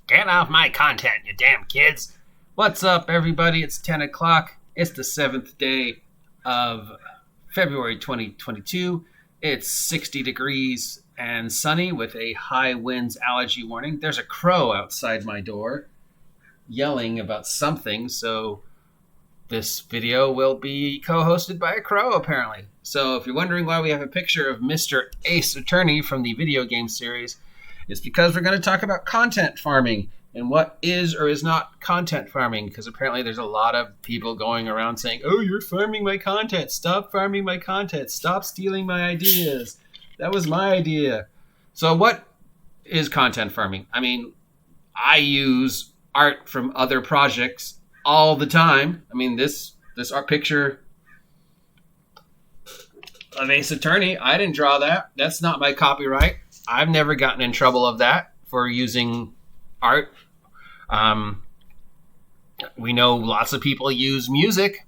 Get off my content, you damn kids. What's up, everybody? It's 10 o'clock. It's the 7th day of February 2022. It's 60 degrees and sunny with a high winds allergy warning. There's a crow outside my door yelling about something, so this video will be co-hosted by a crow, apparently. So if you're wondering why we have a picture of Mr. Ace Attorney from the video game series, it's because we're going to talk about content farming and what is or is not content farming, because apparently there's a lot of people going around saying, oh, you're farming my content. Stop farming my content. Stop stealing my ideas. That was my idea. So what is content farming? I mean, I use art from other projects all the time. I mean, this art picture of Ace Attorney, I didn't draw that. That's not my copyright. I've never gotten in trouble of that for using art. We know lots of people use music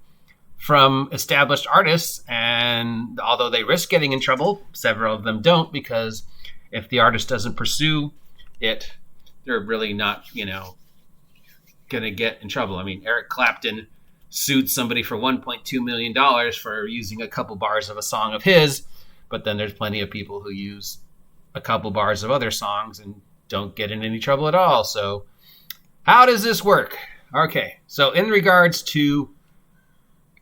from established artists, and although they risk getting in trouble, several of them don't, because if the artist doesn't pursue it, they're really not, going to get in trouble. I mean, Eric Clapton sued somebody for $1.2 million for using a couple bars of a song of his, but then there's plenty of people who use a couple bars of other songs and don't get in any trouble at all. So how does this work? Okay, so in regards to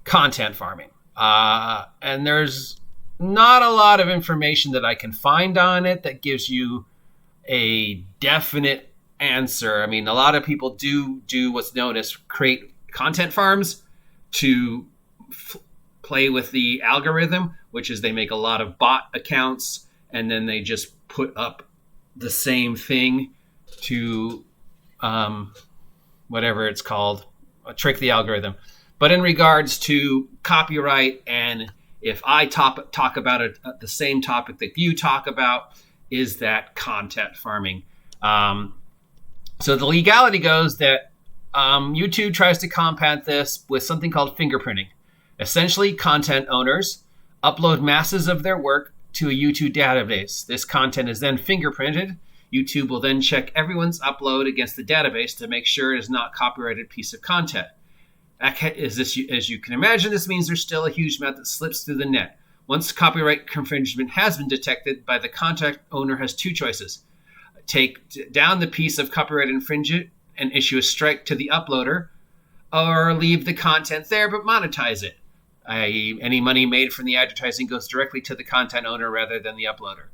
content farming, and there's not a lot of information that I can find on it that gives you a definite answer. I mean, a lot of people do what's known as create content farms to play with the algorithm, which is they make a lot of bot accounts and then they just put up the same thing to whatever it's called, trick the algorithm. But in regards to copyright, and if I talk about the same topic that you talk about, is that content farming. So the legality goes that YouTube tries to combat this with something called fingerprinting. Essentially, content owners upload masses of their work to a YouTube database. This content is then fingerprinted. YouTube will then check everyone's upload against the database to make sure it is not a copyrighted piece of content. As you can imagine, this means there's still a huge amount that slips through the net. Once copyright infringement has been detected by the content owner has two choices. Take down the piece of copyright infringement and issue a strike to the uploader, or leave the content there but monetize it. I.e., any money made from the advertising goes directly to the content owner rather than the uploader.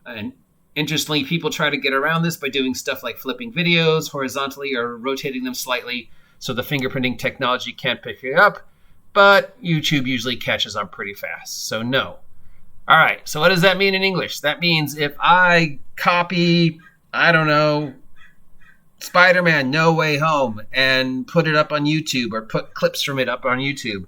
And interestingly, people try to get around this by doing stuff like flipping videos horizontally or rotating them slightly so the fingerprinting technology can't pick it up, but YouTube usually catches on pretty fast, so no. All right, so what does that mean in English? That means if I copy, I don't know, Spider-Man No Way Home and put it up on YouTube, or put clips from it up on YouTube,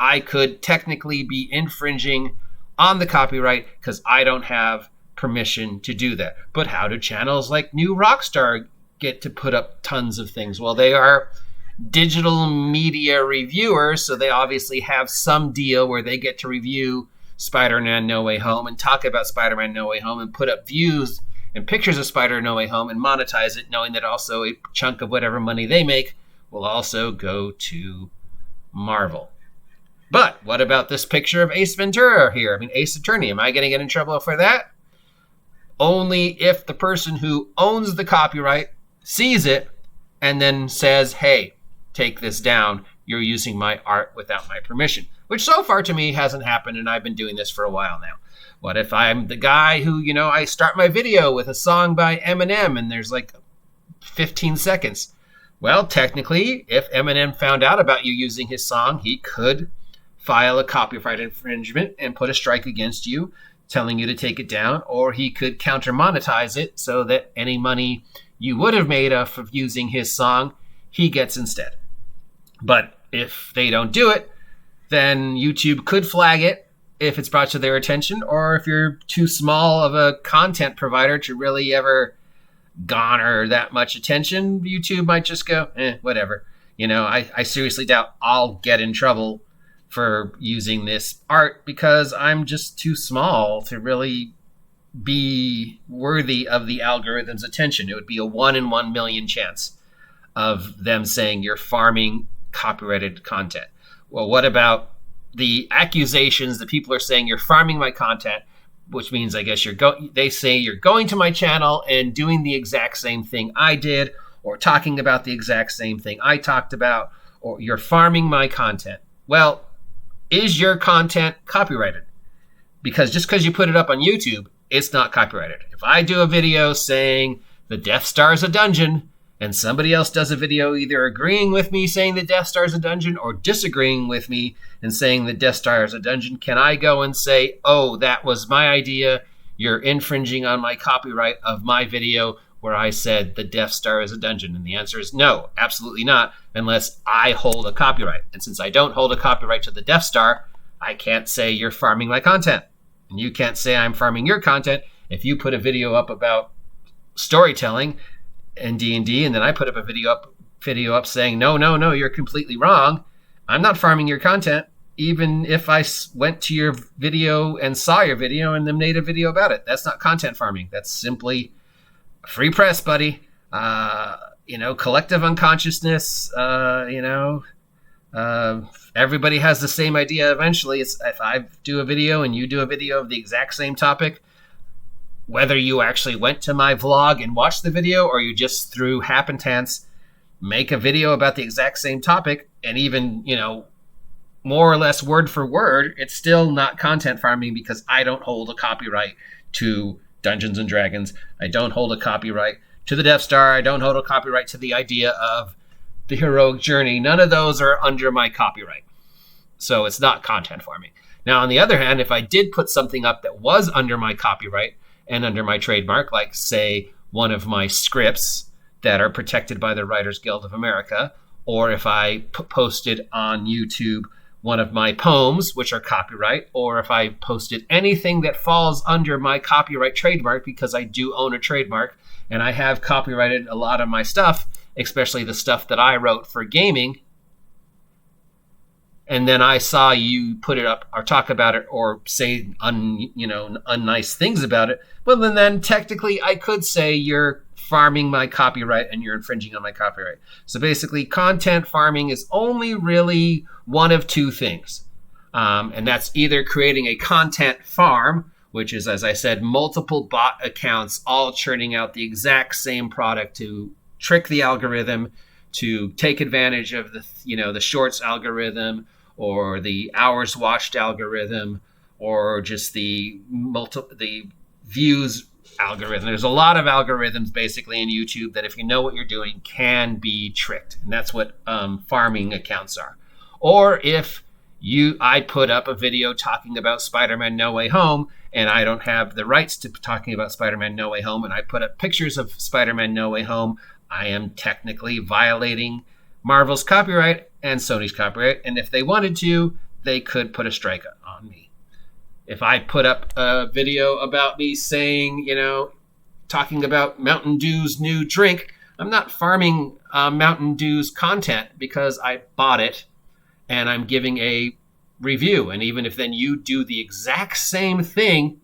I could technically be infringing on the copyright because I don't have permission to do that. But how do channels like New Rockstar get to put up tons of things? Well, they are digital media reviewers, so they obviously have some deal where they get to review Spider-Man No Way Home and talk about Spider-Man No Way Home and put up views and pictures of Spider-Man No Way Home and monetize it, knowing that also a chunk of whatever money they make will also go to Marvel. But what about this picture of Ace Ventura here? I mean, Ace Attorney, am I going to get in trouble for that? Only if the person who owns the copyright sees it and then says, hey, take this down. You're using my art without my permission, which so far to me hasn't happened, and I've been doing this for a while now. What if I'm the guy who, I start my video with a song by Eminem and there's like 15 seconds? Well, technically, if Eminem found out about you using his song, he could file a copyright infringement and put a strike against you, telling you to take it down, or he could counter monetize it so that any money you would have made off of using his song, he gets instead. But if they don't do it, then YouTube could flag it if it's brought to their attention, or if you're too small of a content provider to really ever garner that much attention, YouTube might just go, whatever. I seriously doubt I'll get in trouble for using this art because I'm just too small to really be worthy of the algorithm's attention. It would be a 1 in 1 million chance of them saying you're farming copyrighted content. Well, what about the accusations that people are saying you're farming my content, which means I guess they say you're going to my channel and doing the exact same thing I did, or talking about the exact same thing I talked about, or you're farming my content. Well, is your content copyrighted? Because just because you put it up on YouTube, it's not copyrighted. If I do a video saying the Death Star is a dungeon, and somebody else does a video either agreeing with me saying the Death Star is a dungeon or disagreeing with me and saying the Death Star is a dungeon, can I go and say, oh, that was my idea, you're infringing on my copyright of my video where I said the Death Star is a dungeon? And the answer is no, absolutely not, unless I hold a copyright. And since I don't hold a copyright to the Death Star, I can't say you're farming my content. And you can't say I'm farming your content if you put a video up about storytelling and D&D, and then I put up a video up saying, no, you're completely wrong. I'm not farming your content, even if I went to your video and saw your video and then made a video about it. That's not content farming. That's simply free press, buddy. Collective unconsciousness. Everybody has the same idea eventually. It's if I do a video and you do a video of the exact same topic, whether you actually went to my vlog and watched the video or you just through happenstance make a video about the exact same topic and even, more or less word for word, it's still not content farming because I don't hold a copyright to Dungeons and Dragons. I don't hold a copyright to the Death Star. I don't hold a copyright to the idea of the heroic journey. None of those are under my copyright. So it's not content farming. Now, on the other hand, if I did put something up that was under my copyright and under my trademark, like, say, one of my scripts that are protected by the Writers Guild of America, or if I posted on YouTube one of my poems, which are copyright, or if I posted anything that falls under my copyright trademark, because I do own a trademark, and I have copyrighted a lot of my stuff, especially the stuff that I wrote for gaming, and then I saw you put it up or talk about it or say unnice things about it, well, then technically I could say you're farming my copyright and you're infringing on my copyright. So basically, content farming is only really one of two things. And that's either creating a content farm, which is, as I said, multiple bot accounts all churning out the exact same product to trick the algorithm, to take advantage of the shorts algorithm, or the hours watched algorithm, or just the views algorithm. There's a lot of algorithms basically in YouTube that, if you know what you're doing, can be tricked. And that's what farming accounts are. Or if I put up a video talking about Spider-Man No Way Home, and I don't have the rights to talking about Spider-Man No Way Home, and I put up pictures of Spider-Man No Way Home, I am technically violating Marvel's copyright and Sony's copyright, and if they wanted to, they could put a strike on me. If I put up a video about me saying, talking about Mountain Dew's new drink, I'm not farming Mountain Dew's content because I bought it and I'm giving a review. And even if then you do the exact same thing,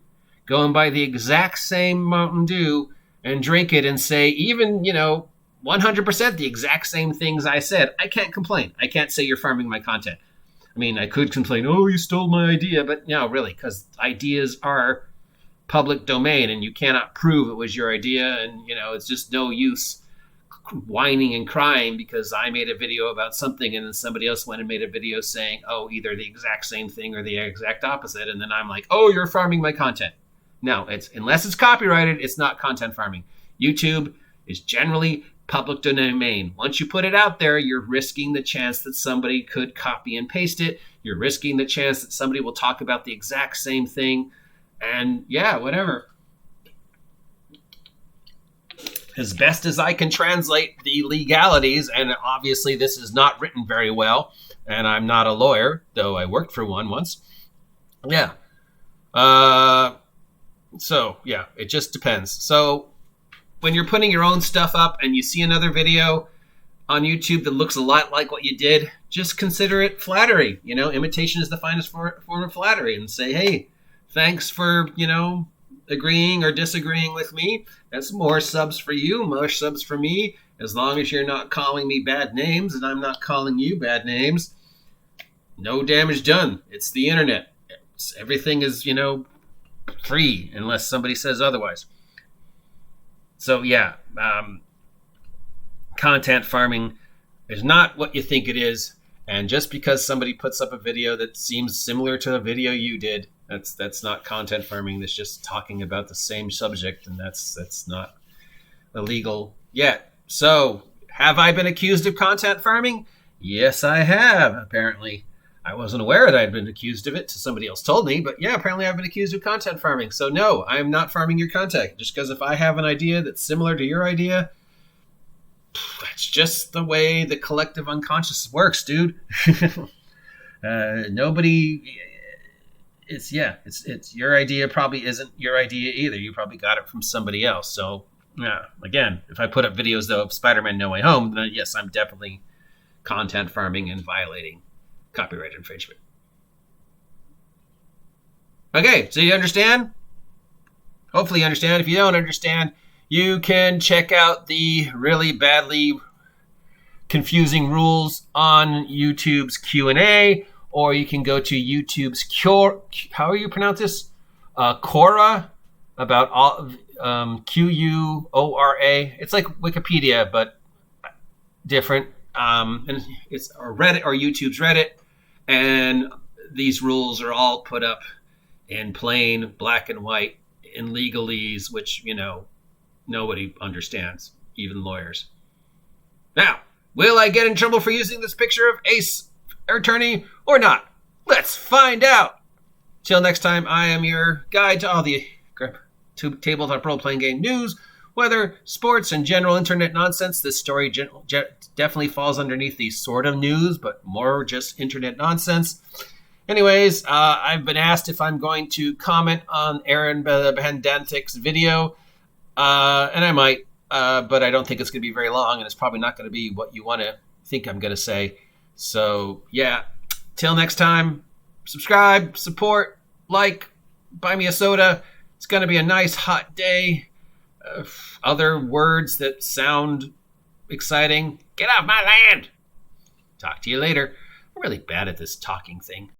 go and buy the exact same Mountain Dew and drink it and say even, 100% the exact same things I said, I can't complain. I can't say you're farming my content. I mean, I could complain, oh, you stole my idea, but no, really, because ideas are public domain and you cannot prove it was your idea, and, it's just no use whining and crying because I made a video about something and then somebody else went and made a video saying, oh, either the exact same thing or the exact opposite, and then I'm like, oh, you're farming my content. No, unless it's copyrighted, it's not content farming. YouTube is generally public domain. Once you put it out there, you're risking the chance that somebody could copy and paste it. You're risking the chance that somebody will talk about the exact same thing. And yeah, whatever. As best as I can translate the legalities, and obviously this is not written very well, and I'm not a lawyer, though I worked for one once. Yeah. So, yeah, it just depends. So, when you're putting your own stuff up and you see another video on YouTube that looks a lot like what you did, just consider it flattery. Imitation is the finest form of flattery, and say, hey, thanks for, agreeing or disagreeing with me. That's more subs for you, more subs for me. As long as you're not calling me bad names and I'm not calling you bad names, no damage done. It's the internet. Everything is, free unless somebody says otherwise. So yeah, content farming is not what you think it is. And just because somebody puts up a video that seems similar to a video you did, that's not content farming. That's just talking about the same subject, and that's not illegal yet. So, have I been accused of content farming? Yes, I have, apparently. I wasn't aware that I'd been accused of it, so somebody else told me, but yeah, apparently I've been accused of content farming. So no, I am not farming your content. Just because if I have an idea that's similar to your idea, that's just the way the collective unconscious works, dude. Nobody... It's your idea probably isn't your idea either. You probably got it from somebody else. So, yeah, again, if I put up videos, though, of Spider-Man No Way Home, then yes, I'm definitely content farming and violating copyright infringement. Okay, so you understand? Hopefully you understand. If you don't understand, you can check out the really badly confusing rules on YouTube's Q&A, or you can go to YouTube's how do you pronounce this? Quora, about all Quora. It's like Wikipedia, but different. And it's Reddit or YouTube's Reddit, and these rules are all put up in plain black and white in legalese, which nobody understands, even lawyers. Now, will I get in trouble for using this picture of Ace Attorney or not? Let's find out. Till next time, I am your guide to all the tabletop role-playing game news, weather, sports, and general internet nonsense. This story definitely falls underneath the sort of news, but more just internet nonsense. Anyways, I've been asked if I'm going to comment on Aaron Bandantik's video, and I might, but I don't think it's going to be very long, and it's probably not going to be what you want to think I'm going to say. So, yeah, till next time, subscribe, support, like, buy me a soda. It's going to be a nice hot day. Other words that sound exciting. Get off my land. Talk to you later. I'm really bad at this talking thing.